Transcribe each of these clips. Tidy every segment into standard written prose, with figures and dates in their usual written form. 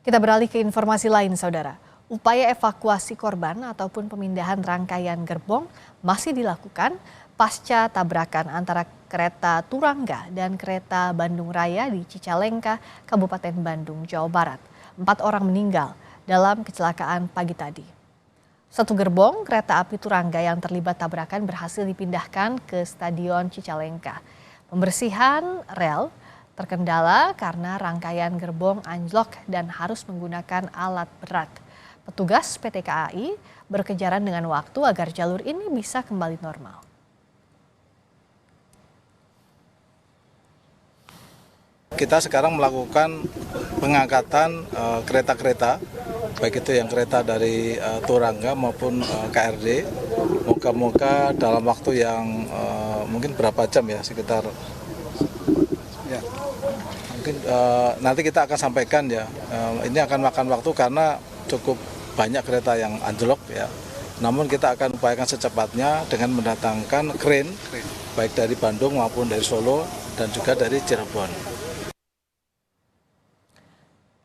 Kita beralih ke informasi lain, Saudara. Upaya evakuasi korban ataupun pemindahan rangkaian gerbong masih dilakukan pasca tabrakan antara kereta Turangga dan kereta Bandung Raya di Cicalengka, Kabupaten Bandung, Jawa Barat. 4 orang meninggal dalam kecelakaan pagi tadi. Satu gerbong kereta api Turangga yang terlibat tabrakan berhasil dipindahkan ke Stadion Cicalengka. Pembersihan rel terkendala karena rangkaian gerbong anjlok dan harus menggunakan alat berat. Petugas PT KAI berkejaran dengan waktu agar jalur ini bisa kembali normal. Kita sekarang melakukan pengangkatan kereta-kereta, baik itu yang kereta dari Turangga maupun KRD. Moga-moga dalam waktu yang mungkin berapa jam ya, sekitar mungkin nanti kita akan sampaikan ya. Ini akan makan waktu karena cukup banyak kereta yang anjlok ya. Namun kita akan upayakan secepatnya dengan mendatangkan kren baik dari Bandung maupun dari Solo dan juga dari Cirebon.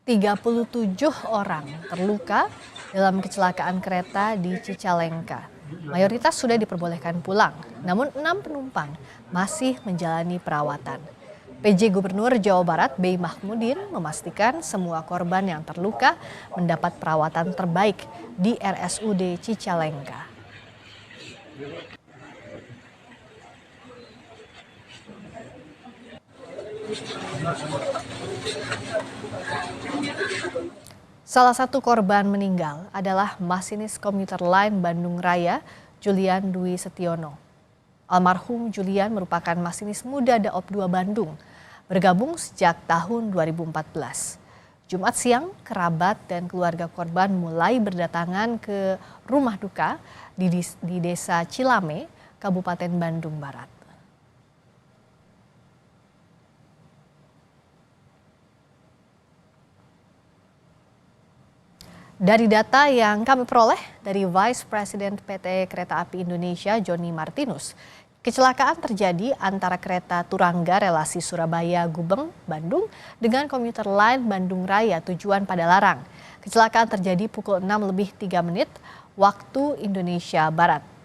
37 orang terluka dalam kecelakaan kereta di Cicalengka. Mayoritas sudah diperbolehkan pulang, namun 6 penumpang masih menjalani perawatan. PJ Gubernur Jawa Barat B. Mahmudin memastikan semua korban yang terluka mendapat perawatan terbaik di RSUD Cicalengka. Salah satu korban meninggal adalah masinis komuter lain Bandung Raya, Julian Dwi Setiono. Almarhum Julian merupakan masinis muda Daop 2 Bandung, bergabung sejak tahun 2014. Jumat siang, kerabat dan keluarga korban mulai berdatangan ke rumah duka di Desa Cilame, Kabupaten Bandung Barat. Dari data yang kami peroleh dari Vice President PT Kereta Api Indonesia, Joni Martinus, kecelakaan terjadi antara kereta Turangga relasi Surabaya-Gubeng, Bandung dengan komuter lain Bandung Raya tujuan Padalarang. Kecelakaan terjadi pukul 6:03 waktu Indonesia Barat.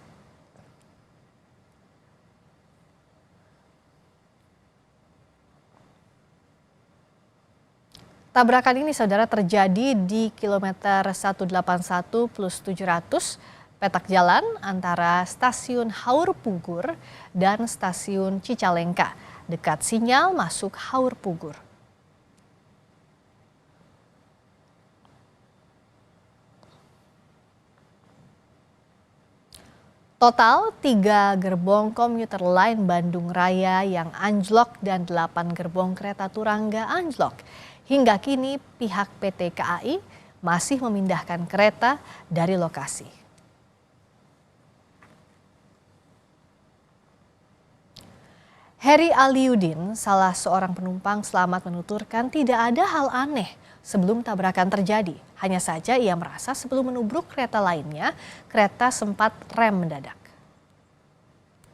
Tabrakan ini, Saudara, terjadi di kilometer 181 plus 700 petak jalan antara stasiun Haur Pugur dan stasiun Cicalengka, dekat sinyal masuk Haur Pugur. Total 3 gerbong komuter lain Bandung Raya yang anjlok dan 8 gerbong kereta Turangga anjlok. Hingga kini pihak PT KAI masih memindahkan kereta dari lokasi. Heri Aliudin, salah seorang penumpang selamat, menuturkan tidak ada hal aneh sebelum tabrakan terjadi. Hanya saja ia merasa sebelum menubruk kereta lainnya, kereta sempat rem mendadak.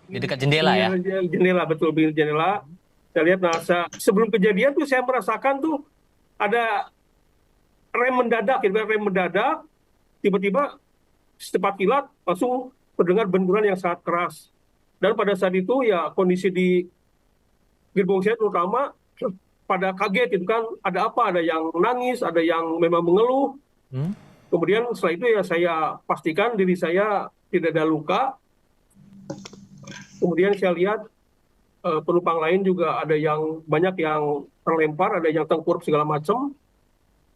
Di dekat jendela ya? Jendela, betul, jendela. Saya lihat, sebelum kejadian tuh saya merasakan tuh ada rem mendadak, tiba-tiba secepat kilat langsung terdengar benturan yang sangat keras. Dan pada saat itu ya kondisi di gerbong saya terutama pada kaget, itu kan ada apa, ada yang nangis, ada yang memang mengeluh. Kemudian setelah itu ya saya pastikan diri saya tidak ada luka. Kemudian saya lihat penumpang lain juga ada yang banyak yang terlempar, ada yang tengkurap segala macam.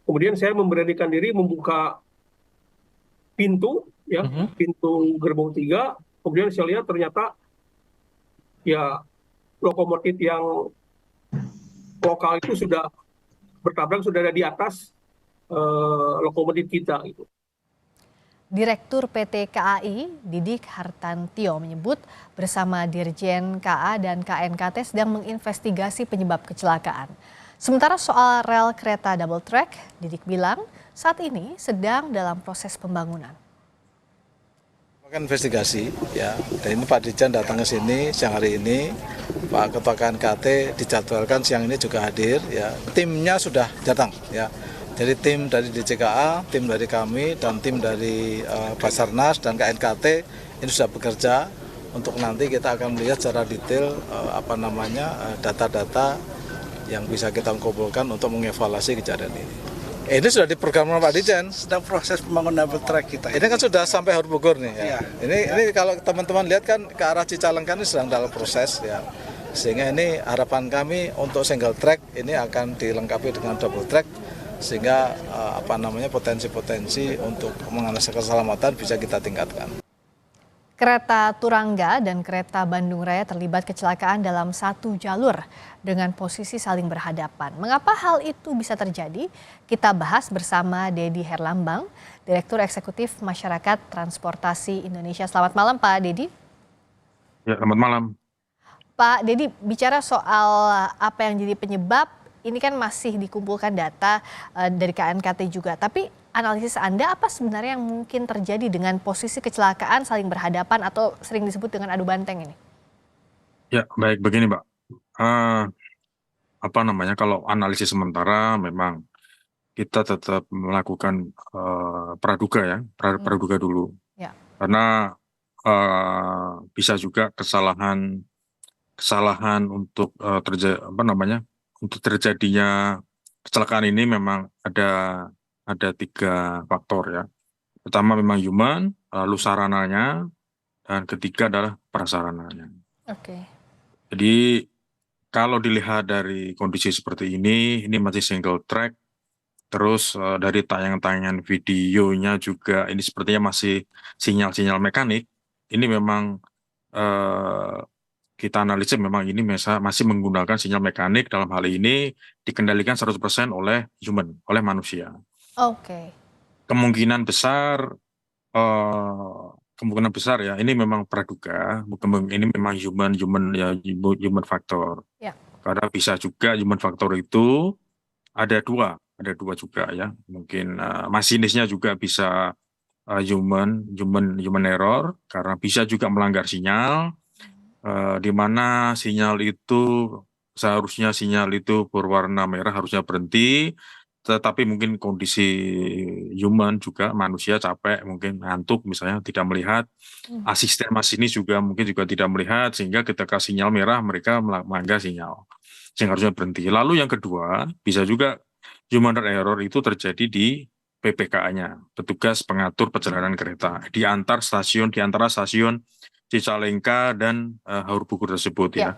Kemudian saya memberanikan diri membuka pintu, ya, pintu gerbong 3. Kemudian saya lihat ternyata ya lokomotif yang lokal itu sudah bertabrak, sudah ada di atas lokomotif kita. Gitu. Direktur PT KAI, Didik Hartantio, menyebut bersama Dirjen KA dan KNKT sedang menginvestigasi penyebab kecelakaan. Sementara soal rel kereta double track, Didik bilang saat ini sedang dalam proses pembangunan. Investigasi ya, dan ini Pak Dirjen datang ke sini siang hari ini, Pak Ketua KNKT dijadwalkan siang ini juga hadir ya. Timnya sudah datang ya. Jadi tim dari DCKA, tim dari kami, dan tim dari Basarnas dan KNKT ini sudah bekerja untuk nanti kita akan melihat secara detail data-data yang bisa kita kumpulkan untuk mengevaluasi kejadian ini. Ini sudah diprogramkan Pak Dirjen. Sedang proses pembangunan double track kita. Ini kan sudah sampai Haur Bogor nih ya. Iya. Ini kalau teman-teman lihat kan ke arah Cicalengka ini sedang dalam proses ya. Sehingga ini harapan kami untuk single track ini akan dilengkapi dengan double track sehingga potensi-potensi untuk menganalisis keselamatan bisa kita tingkatkan. Kereta Turangga dan kereta Bandung Raya terlibat kecelakaan dalam satu jalur dengan posisi saling berhadapan. Mengapa hal itu bisa terjadi? Kita bahas bersama Dedi Herlambang, Direktur Eksekutif Masyarakat Transportasi Indonesia. Selamat malam Pak Dedi. Ya, selamat malam. Pak Dedi, bicara soal apa yang jadi penyebab, ini kan masih dikumpulkan data dari KNKT juga. Tapi analisis Anda apa sebenarnya yang mungkin terjadi dengan posisi kecelakaan saling berhadapan atau sering disebut dengan adu banteng ini? Ya, baik begini, Mbak. Kalau analisis sementara memang kita tetap melakukan praduga ya, praduga dulu. Ya. Karena bisa juga kesalahan untuk untuk terjadinya kecelakaan ini memang ada 3 faktor ya. Pertama memang human, lalu sarananya, dan ketiga adalah prasarananya. Oke. Jadi kalau dilihat dari kondisi seperti ini masih single track. Terus dari tayangan-tayangan videonya juga ini sepertinya masih sinyal-sinyal mekanik. Ini memang kita analisis memang ini masih menggunakan sinyal mekanik, dalam hal ini dikendalikan 100% oleh human, oleh manusia. Oke. Kemungkinan besar ya ini memang praduga, ini memang human factor. Ya. Karena bisa juga human factor itu ada dua juga ya. Mungkin masinisnya juga bisa human error, karena bisa juga melanggar sinyal, di mana seharusnya sinyal itu berwarna merah, harusnya berhenti, tetapi mungkin kondisi human juga, manusia capek, mungkin ngantuk misalnya, tidak melihat. Asisten masinis juga mungkin tidak melihat, sehingga ketika sinyal merah mereka melanggar sinyal, sehingga harusnya berhenti. Lalu yang kedua, bisa juga human error itu terjadi di PPK-nya, petugas pengatur perjalanan kereta, di antara stasiun Cicalengka dan Haur Bogor tersebut ya.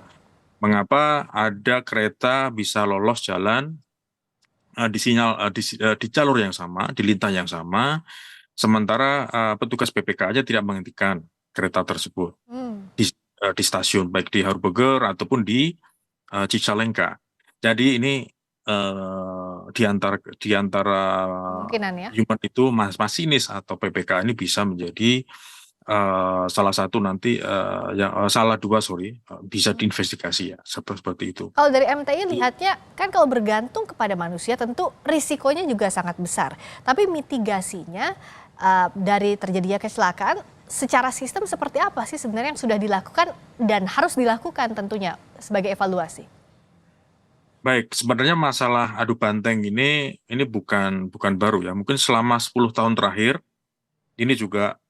Mengapa ada kereta bisa lolos jalan di jalur yang sama, di lintah yang sama, sementara petugas PPK aja tidak menghentikan kereta tersebut di stasiun, baik di Haur Bogor ataupun di Cicalengka. Jadi ini di antara human itu masinis atau PPK ini bisa menjadi bisa diinvestigasi ya, seperti itu. Kalau dari MTI lihatnya kan kalau bergantung kepada manusia tentu risikonya juga sangat besar. Tapi mitigasinya dari terjadinya kecelakaan secara sistem seperti apa sih sebenarnya yang sudah dilakukan dan harus dilakukan tentunya sebagai evaluasi? Baik, sebenarnya masalah adu banteng ini bukan baru ya. Mungkin selama 10 tahun terakhir ini juga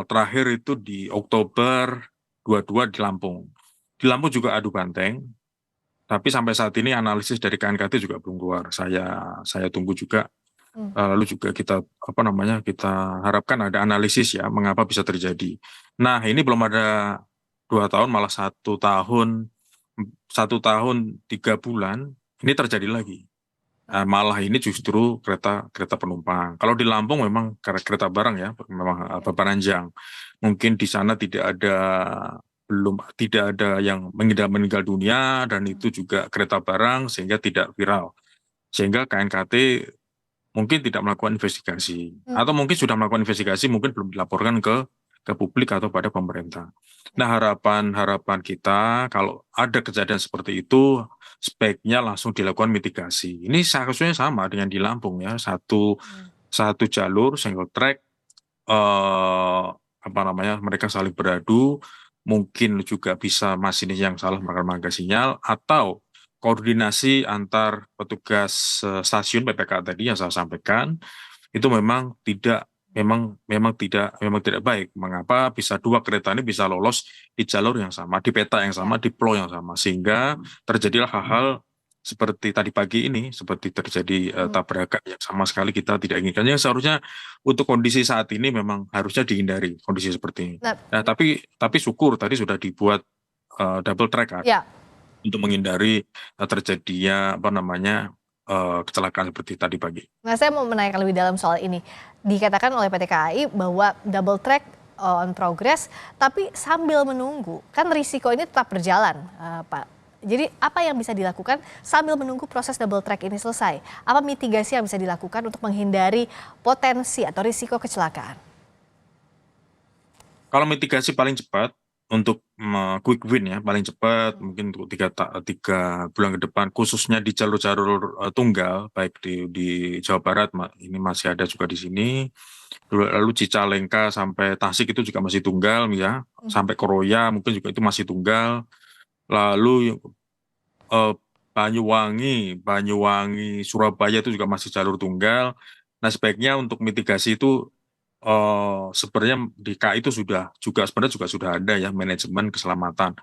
terakhir itu di Oktober 22 di Lampung. Di Lampung juga adu banteng, tapi sampai saat ini analisis dari KNKT juga belum keluar. Saya tunggu juga. Lalu juga kita harapkan ada analisis ya, mengapa bisa terjadi. Nah, ini belum ada 2 tahun, malah 1 tahun 3 bulan ini terjadi lagi. Malah ini justru kereta penumpang. Kalau di Lampung memang kereta barang ya, memang beranjang. Mungkin di sana tidak ada yang meninggal dunia, dan itu juga kereta barang sehingga tidak viral. Sehingga KNKT mungkin tidak melakukan investigasi, atau mungkin sudah melakukan investigasi, mungkin belum dilaporkan ke publik atau pada pemerintah. Nah, harapan kita kalau ada kejadian seperti itu sebaiknya langsung dilakukan mitigasi. Ini seharusnya sama dengan di Lampung ya, satu jalur single track, mereka saling beradu, mungkin juga bisa masinis yang salah melanggar sinyal, atau koordinasi antar petugas stasiun PPK tadi yang saya sampaikan itu memang tidak baik. Mengapa bisa dua kereta ini bisa lolos di jalur yang sama, di peta yang sama, di flow yang sama, sehingga terjadilah hal-hal seperti tadi pagi ini, seperti terjadi tabrakan yang sama sekali kita tidak inginkan. Yang seharusnya untuk kondisi saat ini memang harusnya dihindari kondisi seperti ini. Nah, tapi syukur tadi sudah dibuat double track kan, Ya, untuk menghindari terjadinya kecelakaan seperti tadi pagi. nah saya mau menanyakan lebih dalam soal ini. Dikatakan oleh PT KAI bahwa double track on progress, tapi sambil menunggu, kan risiko ini tetap berjalan, Pak. Jadi apa yang bisa dilakukan sambil menunggu proses double track ini selesai? Apa mitigasi yang bisa dilakukan untuk menghindari potensi atau risiko kecelakaan? Kalau mitigasi paling cepat untuk quick win ya, paling cepat mungkin untuk 3 bulan ke depan, khususnya di jalur-jalur tunggal, baik di Jawa Barat, ini masih ada juga di sini. Lalu Cicalengka sampai Tasik itu juga masih tunggal ya, sampai Koroya mungkin juga itu masih tunggal. Lalu Banyuwangi, Surabaya itu juga masih jalur tunggal. Nah, sebaiknya untuk mitigasi itu sebenarnya di KAI itu sebenarnya sudah ada ya, manajemen keselamatan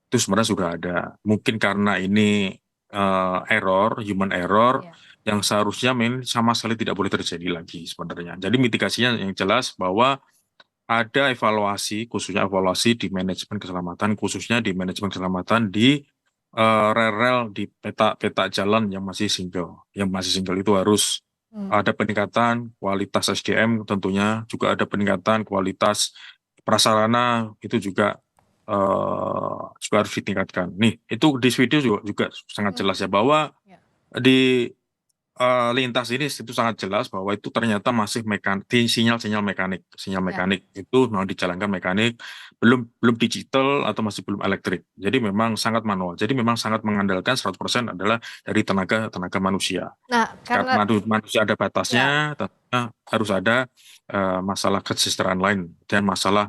itu sebenarnya sudah ada. Mungkin karena ini human error yang seharusnya sama sekali tidak boleh terjadi lagi sebenarnya. Jadi mitigasinya yang jelas bahwa ada evaluasi, khususnya evaluasi di manajemen keselamatan, khususnya di manajemen keselamatan di rel-rel di peta jalan yang masih single. Yang masih single itu harus ada peningkatan kualitas SDM, tentunya juga ada peningkatan kualitas prasarana, itu juga harus ditingkatkan. Nih, itu di video juga sangat jelas ya, bahwa di lintas ini itu sangat jelas bahwa itu ternyata masih sinyal mekanik itu memang dijalankan mekanik, belum digital atau masih belum elektrik. Jadi memang sangat manual. Jadi memang sangat mengandalkan 100% adalah dari tenaga manusia. Nah, Karena manusia ada batasnya, tentunya harus ada masalah kesejahteraan lain dan masalah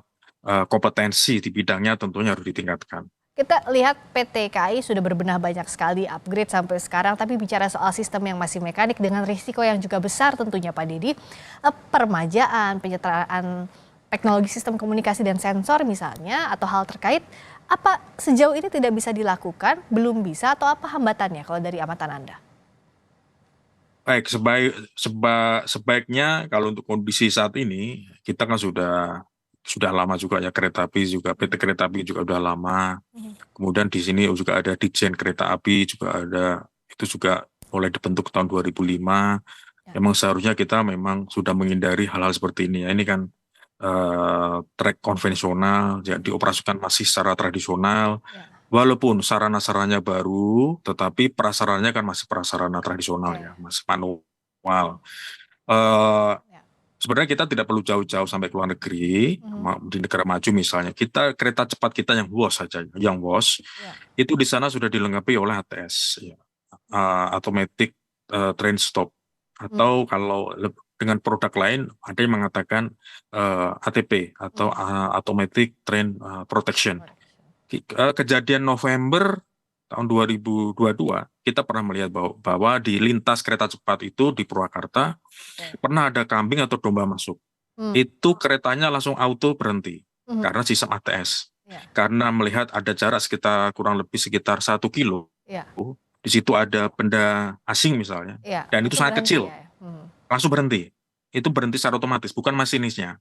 kompetensi di bidangnya tentunya harus ditingkatkan. kita lihat PT KAI sudah berbenah banyak sekali, upgrade sampai sekarang, tapi bicara soal sistem yang masih mekanik dengan risiko yang juga besar tentunya Pak Didi, permajaan, penyetaraan teknologi sistem komunikasi dan sensor misalnya, atau hal terkait, apa sejauh ini tidak bisa dilakukan, belum bisa, atau apa hambatannya kalau dari amatan Anda? Baik, sebaiknya kalau untuk kondisi saat ini, kita kan sudah lama juga ya, kereta api juga, PT Kereta Api juga udah lama. Kemudian di sini juga ada Ditjen Kereta Api juga ada, itu juga mulai dibentuk tahun 2005. Memang seharusnya kita memang sudah menghindari hal-hal seperti ini ya. Ini kan trek konvensional, ya, dioperasikan masih secara tradisional. Walaupun sarana-sarananya baru, tetapi prasarannya kan masih prasarana tradisional ya, masih manual. Sebenarnya kita tidak perlu jauh-jauh sampai ke luar negeri, di negara maju misalnya. Kereta cepat kita yang WOS saja, itu di sana sudah dilengkapi oleh ATS, ya, Automatic Train Stop. Atau kalau dengan produk lain, ada yang mengatakan ATP, atau Automatic Train Protection. Kejadian November tahun 2022, kita pernah melihat bahwa di lintas kereta cepat itu di Purwakarta, pernah ada kambing atau domba masuk. Itu keretanya langsung auto berhenti, karena sistem ATS. Karena melihat ada jarak kurang lebih sekitar 1 kilo, di situ ada benda asing misalnya, dan itu sangat kecil, langsung berhenti. Itu berhenti secara otomatis, bukan masinisnya.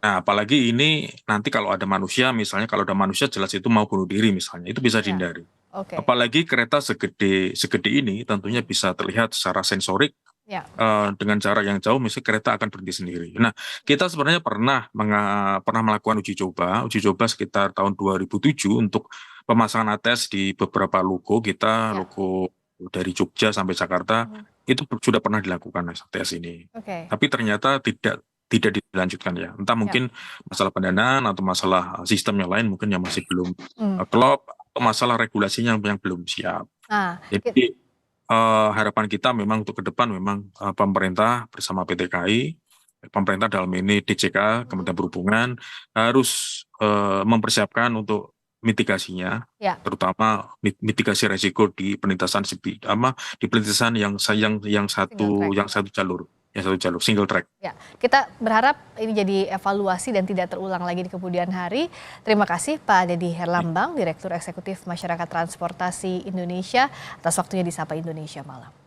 Nah, apalagi ini nanti kalau ada manusia, misalnya kalau ada manusia jelas itu mau bunuh diri misalnya, itu bisa dihindari. Apalagi kereta segede ini tentunya bisa terlihat secara sensorik, dengan jarak yang jauh, misalnya kereta akan berhenti sendiri. Nah, kita sebenarnya pernah melakukan uji coba sekitar tahun 2007 untuk pemasangan ATS di beberapa logo kita, logo dari Jogja sampai Jakarta, itu sudah pernah dilakukan ATS ini. Tapi ternyata tidak dilanjutkan ya. Entah mungkin masalah pendanaan atau masalah sistem yang lain mungkin yang masih belum klop, atau masalah regulasinya yang belum siap. Jadi harapan kita memang untuk ke depan memang pemerintah bersama PT KAI, pemerintah dalam ini DJK, Kementerian Perhubungan harus mempersiapkan untuk mitigasinya, Ya. terutama mitigasi resiko di perlintasan yang satu jalur single track. Ya, kita berharap ini jadi evaluasi dan tidak terulang lagi di kemudian hari. Terima kasih Pak Deddy Herlambang, Direktur Eksekutif Masyarakat Transportasi Indonesia, atas waktunya di Sapa Indonesia Malam.